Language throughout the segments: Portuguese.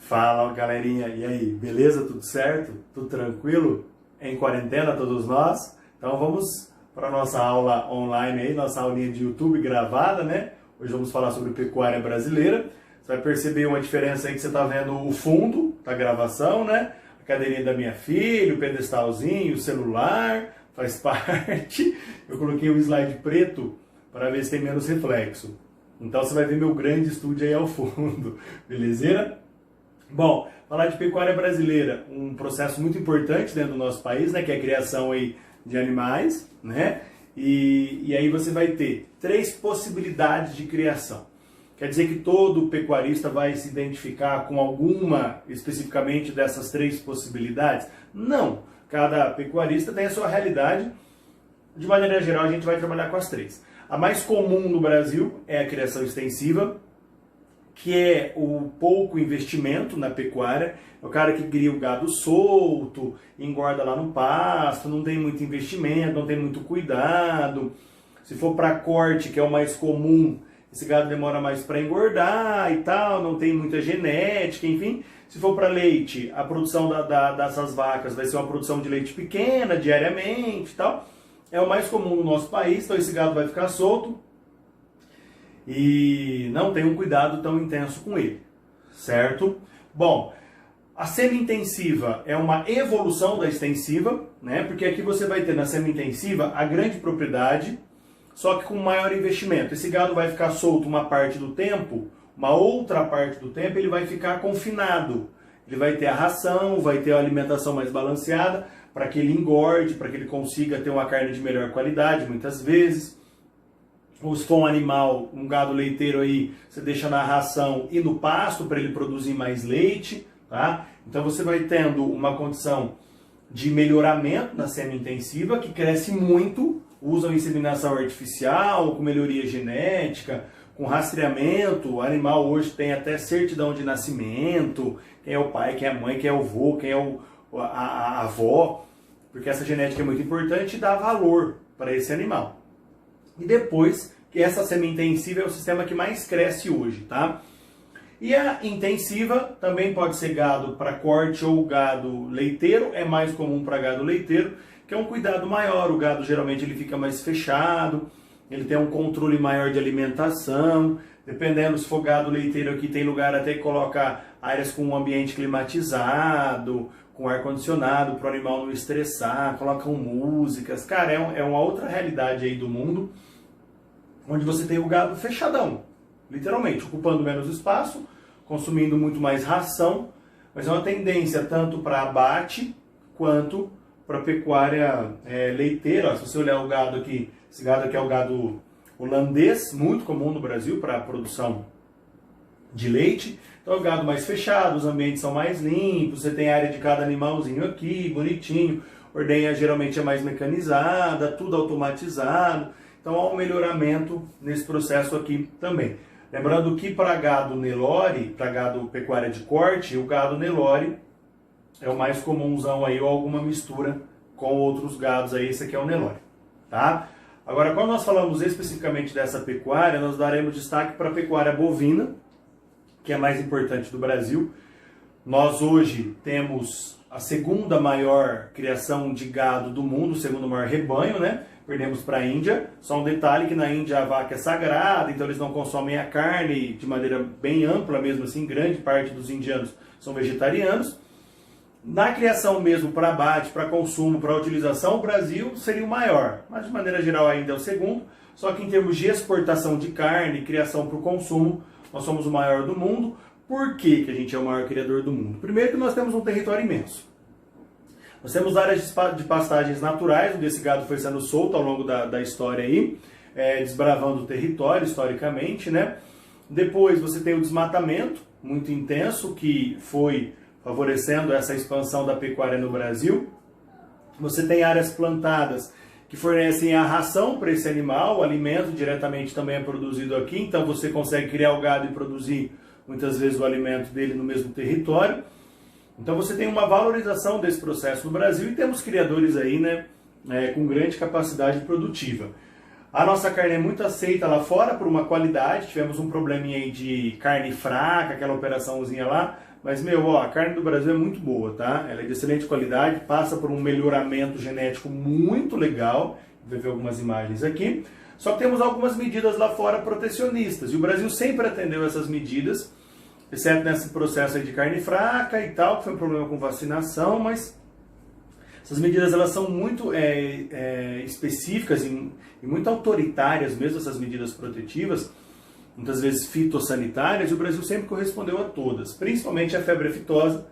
Fala, galerinha, e aí, beleza? Tudo certo? Tudo tranquilo? Em quarentena todos nós? Então vamos para a nossa aula online aí, nossa aulinha de YouTube gravada, né? Hoje vamos falar sobre pecuária brasileira. Você vai perceber uma diferença aí que você está vendo o fundo da gravação, né? A cadeirinha da minha filha, o pedestalzinho, o celular, faz parte. Eu coloquei um slide preto para ver se tem menos reflexo. Então você vai ver meu grande estúdio aí ao fundo, belezeira? Bom, falar de pecuária brasileira, um processo muito importante dentro do nosso país, né, que é a criação aí de animais, né, e aí você vai ter 3 possibilidades de criação. Quer dizer que todo pecuarista vai se identificar com alguma especificamente dessas 3 possibilidades? Não, cada pecuarista tem a sua realidade. De maneira geral, a gente vai trabalhar com as 3. A mais comum no Brasil é a criação extensiva, que é o pouco investimento na pecuária. É o cara que cria o gado solto, engorda lá no pasto, não tem muito investimento, não tem muito cuidado. Se for para corte, que é o mais comum, esse gado demora mais para engordar e tal, não tem muita genética, enfim. Se for para leite, a produção dessas vacas vai ser uma produção de leite pequena, diariamente e tal. É o mais comum no nosso país, então esse gado vai ficar solto e não tem um cuidado tão intenso com ele, certo? Bom, a semi-intensiva é uma evolução da extensiva, né? Porque aqui você vai ter na semi-intensiva a grande propriedade, só que com maior investimento. Esse gado vai ficar solto uma parte do tempo, uma outra parte do tempo ele vai ficar confinado. Ele vai ter a ração, vai ter a alimentação mais balanceada, para que ele engorde, para que ele consiga ter uma carne de melhor qualidade, muitas vezes. Ou se for um animal, um gado leiteiro aí, você deixa na ração e no pasto para ele produzir mais leite, tá? Então você vai tendo uma condição de melhoramento na semi-intensiva, que cresce muito, usam inseminação artificial, com melhoria genética, com rastreamento. O animal hoje tem até certidão de nascimento, quem é o pai, quem é a mãe, quem é o avô, quem é a avó, porque essa genética é muito importante e dá valor para esse animal. E depois, que essa semi-intensiva é o sistema que mais cresce hoje, tá? E a intensiva também pode ser gado para corte ou gado leiteiro, é mais comum para gado leiteiro, que é um cuidado maior. O gado geralmente ele fica mais fechado, ele tem um controle maior de alimentação, dependendo se for gado leiteiro aqui, tem lugar até que colocar áreas com um ambiente climatizado, com ar-condicionado, para o animal não estressar, colocam músicas. Cara, é uma outra realidade aí do mundo, onde você tem o gado fechadão, literalmente, ocupando menos espaço, consumindo muito mais ração, mas é uma tendência tanto para abate, quanto para pecuária leiteira. Ó, se você olhar o gado aqui, esse gado aqui é o gado holandês, muito comum no Brasil para a produção de leite. Então é o gado mais fechado, os ambientes são mais limpos, você tem a área de cada animalzinho aqui, bonitinho, ordenha geralmente é mais mecanizada, tudo automatizado, então há um melhoramento nesse processo aqui também. Lembrando que para gado Nelore, para gado pecuária de corte, o gado Nelore é o mais comunzão aí, ou alguma mistura com outros gados aí, esse aqui é o Nelore, tá? Agora, quando nós falamos especificamente dessa pecuária, nós daremos destaque para a pecuária bovina, que é a mais importante do Brasil. Nós hoje temos a segunda maior criação de gado do mundo, o segundo maior rebanho, né? Perdemos para a Índia. Só um detalhe que na Índia a vaca é sagrada, então eles não consomem a carne de maneira bem ampla mesmo assim, grande parte dos indianos são vegetarianos. Na criação mesmo para abate, para consumo, para utilização, o Brasil seria o maior, mas de maneira geral ainda é o segundo, só que em termos de exportação de carne, criação para o consumo, nós somos o maior do mundo. Por que a gente é o maior criador do mundo? Primeiro que nós temos um território imenso. Nós temos áreas de pastagens naturais, onde esse gado foi sendo solto ao longo da história aí, desbravando o território historicamente, né? Depois você tem o desmatamento muito intenso, que foi favorecendo essa expansão da pecuária no Brasil. Você tem áreas plantadas que fornecem a ração para esse animal, o alimento diretamente também é produzido aqui, então você consegue criar o gado e produzir muitas vezes o alimento dele no mesmo território. Então você tem uma valorização desse processo no Brasil e temos criadores aí, né, com grande capacidade produtiva. A nossa carne é muito aceita lá fora por uma qualidade, tivemos um probleminha aí de carne fraca, aquela operaçãozinha lá, mas, meu, ó, a carne do Brasil é muito boa, tá? Ela é de excelente qualidade, passa por um melhoramento genético muito legal, vai ver algumas imagens aqui. Só que temos algumas medidas lá fora protecionistas, e o Brasil sempre atendeu essas medidas, exceto nesse processo aí de carne fraca e tal, que foi um problema com vacinação, mas essas medidas elas são muito específicas e muito autoritárias mesmo, essas medidas protetivas, muitas vezes fitossanitárias, e o Brasil sempre correspondeu a todas, principalmente a febre aftosa,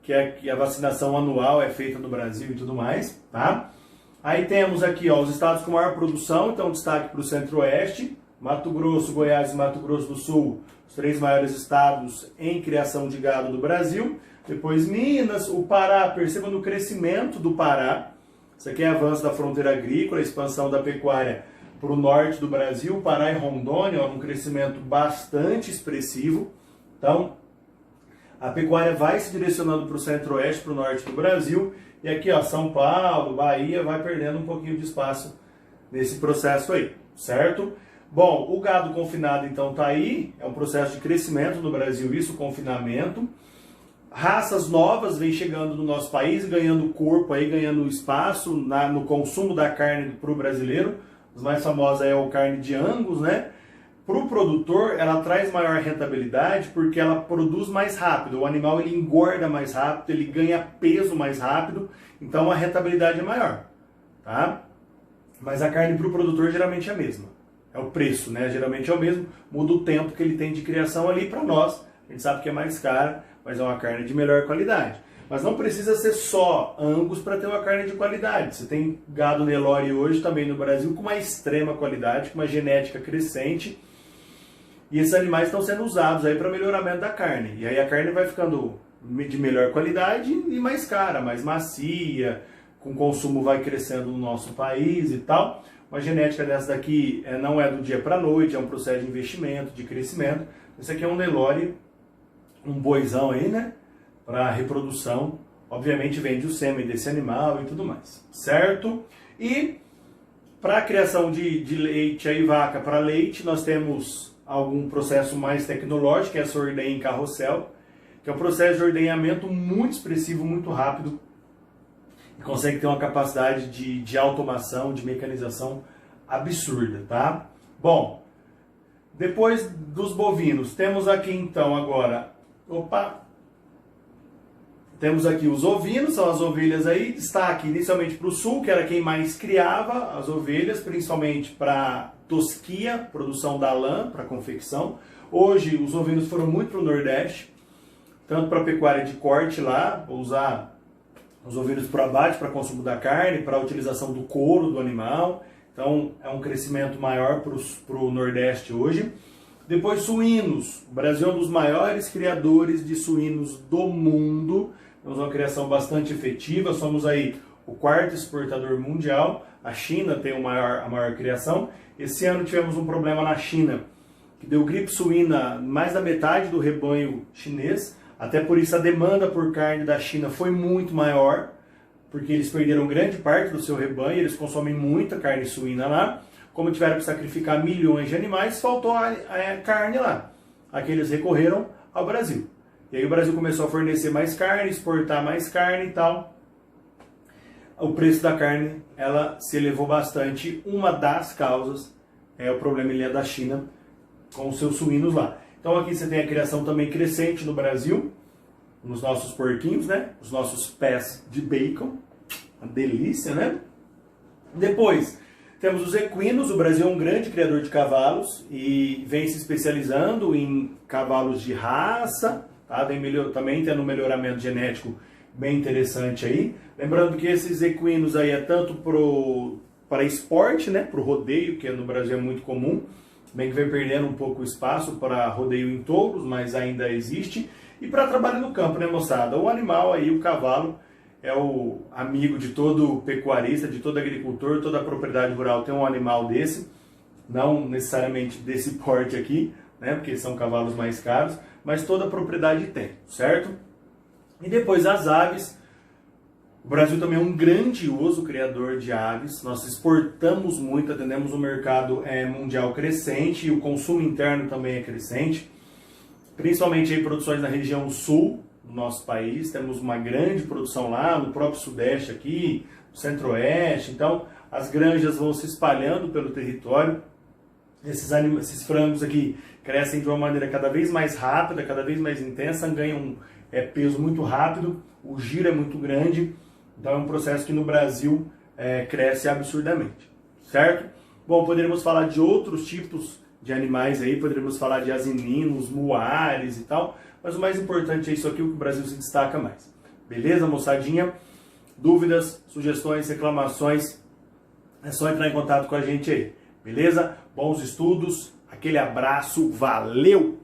que a vacinação anual é feita no Brasil e tudo mais, tá? Aí temos aqui, ó, os estados com maior produção, então destaque para o Centro-Oeste, Mato Grosso, Goiás e Mato Grosso do Sul, os 3 maiores estados em criação de gado do Brasil. Depois Minas, o Pará, perceba no crescimento do Pará, isso aqui é avanço da fronteira agrícola, expansão da pecuária para o norte do Brasil, Pará e Rondônia, ó, um crescimento bastante expressivo. Então, a pecuária vai se direcionando para o Centro-Oeste, para o norte do Brasil, e aqui, ó, São Paulo, Bahia, vai perdendo um pouquinho de espaço nesse processo aí, certo? Bom, o gado confinado, então, tá aí, é um processo de crescimento no Brasil, isso, confinamento. Raças novas vêm chegando no nosso país, ganhando corpo, aí, ganhando espaço no consumo da carne para o brasileiro. Os mais famosos é o carne de Angus, né? Para o produtor, ela traz maior rentabilidade porque ela produz mais rápido. O animal ele engorda mais rápido, ele ganha peso mais rápido, então a rentabilidade é maior, tá? Mas a carne para o produtor geralmente é a mesma. É o preço, né? Geralmente é o mesmo, muda o tempo que ele tem de criação ali. Para nós, a gente sabe que é mais cara, mas é uma carne de melhor qualidade. Mas não precisa ser só Angus para ter uma carne de qualidade. Você tem gado Nelore hoje também no Brasil com uma extrema qualidade, com uma genética crescente. E esses animais estão sendo usados aí para melhoramento da carne. E aí a carne vai ficando de melhor qualidade e mais cara, mais macia, com consumo vai crescendo no nosso país e tal. Uma genética dessa daqui não é do dia para a noite, é um processo de investimento, de crescimento. Esse aqui é um Nelore, um boizão aí, né? Para reprodução. Obviamente vende o sêmen desse animal e tudo mais, certo? E para a criação de leite, aí vaca para leite, nós temos algum processo mais tecnológico, que é essa ordenha em carrossel, que é um processo de ordenhamento muito expressivo, muito rápido, e consegue ter uma capacidade de automação, de mecanização absurda, tá? Bom, depois dos bovinos, temos aqui então agora, temos aqui os ovinos, são as ovelhas aí, destaque inicialmente para o sul, que era quem mais criava as ovelhas, principalmente para tosquia, produção da lã, para confecção. Hoje os ovinos foram muito para o Nordeste, tanto para pecuária de corte lá, usar os ovinos para abate, para consumo da carne, para a utilização do couro do animal. Então é um crescimento maior para o Nordeste hoje. Depois suínos, o Brasil é um dos maiores criadores de suínos do mundo, temos uma criação bastante efetiva, somos aí o 4º exportador mundial, a China tem a maior criação. Esse ano tivemos um problema na China, que deu gripe suína mais da metade do rebanho chinês, até por isso a demanda por carne da China foi muito maior, porque eles perderam grande parte do seu rebanho, eles consomem muita carne suína lá. Como tiveram que sacrificar milhões de animais, faltou a carne lá. Aqui eles recorreram ao Brasil. E aí o Brasil começou a fornecer mais carne, exportar mais carne e tal. O preço da carne ela se elevou bastante. Uma das causas é o problema da China com os seus suínos lá. Então aqui você tem a criação também crescente no Brasil, nos nossos porquinhos, né? Os nossos pés de bacon. Uma delícia, né? Depois temos os equinos. O Brasil é um grande criador de cavalos e vem se especializando em cavalos de raça, tá? Também tendo um melhoramento genético bem interessante aí. Lembrando que esses equinos aí é tanto para esporte, né? Para o rodeio, que no Brasil é muito comum, bem que vem perdendo um pouco o espaço para rodeio em touros, mas ainda existe. E para trabalho no campo, né, moçada? O animal aí, o cavalo, é o amigo de todo pecuarista, de todo agricultor, toda propriedade rural tem um animal desse, não necessariamente desse porte aqui, né, porque são cavalos mais caros, mas toda propriedade tem, certo? E depois as aves, O Brasil também é um grandioso criador de aves, nós exportamos muito, atendemos um mercado mundial crescente e o consumo interno também é crescente, principalmente aí produções na região sul do nosso país, temos uma grande produção lá no próprio sudeste aqui, no centro-oeste, então as granjas vão se espalhando pelo território, esses frangos aqui crescem de uma maneira cada vez mais rápida, cada vez mais intensa, ganham peso muito rápido, o giro é muito grande, então é um processo que no Brasil cresce absurdamente, certo? Bom, poderíamos falar de outros tipos de animais aí, poderíamos falar de asininos, muares e tal, mas o mais importante é isso aqui, o que o Brasil se destaca mais. Beleza, moçadinha? Dúvidas, sugestões, reclamações, é só entrar em contato com a gente aí, beleza? Bons estudos, aquele abraço, valeu!